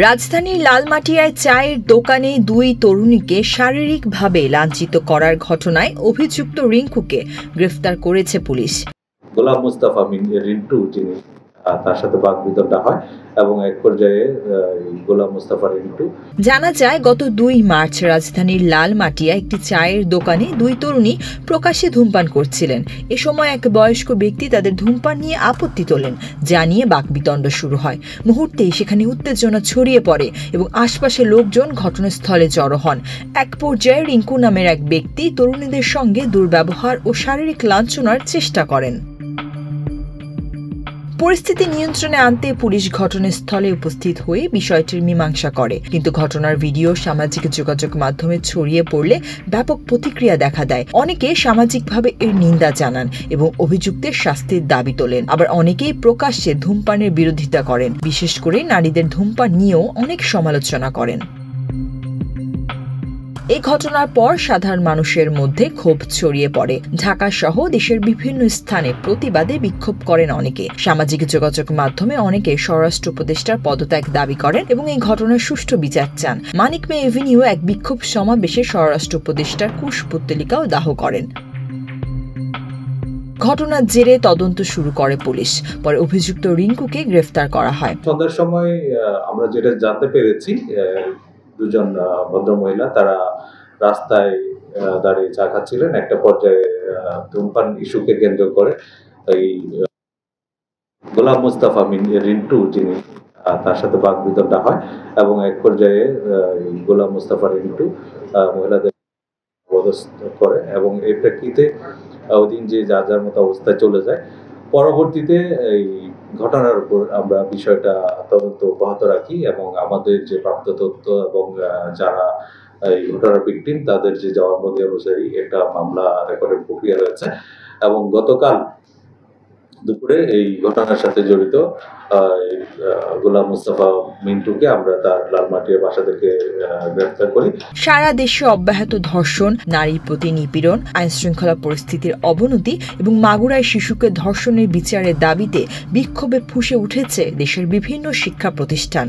রাজধানীর লালমাটিয়ায় চায়ের দোকানে দুই তরুণীকে শারীরিকভাবে লাঞ্ছিত করার ঘটনায় অভিযুক্ত রিঙ্কুকে গ্রেফতার করেছে পুলিশ। গোলাম মুস্তাফা রিন্টু, যিনি তার সাথে বাকবিতণ্ডা হয় এবং এক পর্যায়ে গোলাম মুস্তাফা রিন্টু। জানা যায় গত ২ মার্চ রাজধানীর লালমাটিয়া একটি চায়ের দোকানে দুই তরুণী প্রকাশ্যে ধূমপান করছিলেন। এ সময় এক বয়স্ক ব্যক্তি তাদের ধূমপান নিয়ে আপত্তি তোলেন, যা নিয়ে বাকবিতণ্ড শুরু হয়। মুহূর্তেই সেখানে উত্তেজনা ছড়িয়ে পড়ে এবং আশপাশের লোকজন ঘটনাস্থলে জড়ো হন। এক পর্যায়ে রিঙ্কু নামের এক ব্যক্তি তরুণীদের সঙ্গে দুর্ব্যবহার ও শারীরিক লাঞ্ছনার চেষ্টা করেন। পরিস্থিতি নিয়ন্ত্রণে আনতে পুলিশ ঘটনাস্থলে উপস্থিত হয়ে বিষয়টির মীমাংসা করে, কিন্তু ঘটনার ভিডিও সামাজিক যোগাযোগ মাধ্যমে ছড়িয়ে পড়লে ব্যাপক প্রতিক্রিয়া দেখা দেয়। অনেকে সামাজিকভাবে এর নিন্দা জানান এবং অভিযুক্তের শাস্তির দাবি তোলেন। আবার অনেকেই প্রকাশ্যে ধূমপানের বিরোধিতা করেন, বিশেষ করে নারীদের ধূমপান নিয়েও অনেক সমালোচনা করেন। এই ঘটনার পর সাধারণ মানুষের মধ্যে ক্ষোভ ছড়িয়ে পড়ে। ঢাকা সহ দেশের বিভিন্ন স্থানে প্রতিবাদে বিক্ষোভ করেন অনেকে। সামাজিক যোগাযোগ মাধ্যমে অনেকে স্বরাষ্ট্র উপদেষ্টার পদত্যাগ দাবি করেন এবং এই ঘটনার সুষ্ঠু বিচার চান। মানিক মে এভিনিউ এক বিক্ষোভ সমাবেশে স্বরাষ্ট্র উপদেষ্টার কুশপুত্তলিকাও দাহ করেন। ঘটনার জেরে তদন্ত শুরু করে পুলিশ। পরে অভিযুক্ত রিঙ্কুকে গ্রেফতার করা হয়। সন্ধ্যার সময় আমরা যেটা জানতে পেরেছি, দুজন ভদ্রমহিলা তারা রাস্তায় দাঁড়িয়ে চা খাচ্ছিলেন। একটা পর্যায়ে ধূমপান ইস্যুকে কেন্দ্র করে এই গোলাম মুস্তাফা রিন্টু, যিনি তার সাথে বাকবিতণ্ডা হয় এবং এক পর্যায়ে গোলাম মুস্তাফা রিন্টু মহিলাদের করে এবং এর প্রেক্ষিতে ওদিন যে যার যার মতো অবস্থায় চলে যায়। পরবর্তীতে এই ঘটনার উপর আমরা বিষয়টা তদন্ত অব্যাহত রাখি এবং আমাদের যে প্রাপ্ত তথ্য এবং যারা এই ঘটনার ভিকটিম তাদের যে জবানবন্দি অনুযায়ী একটা মামলা রেকর্ডের প্রক্রিয়া রয়েছে এবং গতকাল দুপুরে এই ঘটনার সাথে জড়িত গোলাম মুস্তাফা মিন্টুকে আমরা তার লালমাটিয়ার বাসা থেকে গ্রেফতার করি। সারা দেশে অব্যাহত ধর্ষণ, নারীর প্রতি নিপীড়ন, আইন শৃঙ্খলা পরিস্থিতির অবনতি এবং মাগুরায় শিশুকে ধর্ষণের বিচারের দাবিতে বিক্ষোভে ফুঁসে উঠেছে দেশের বিভিন্ন শিক্ষা প্রতিষ্ঠান।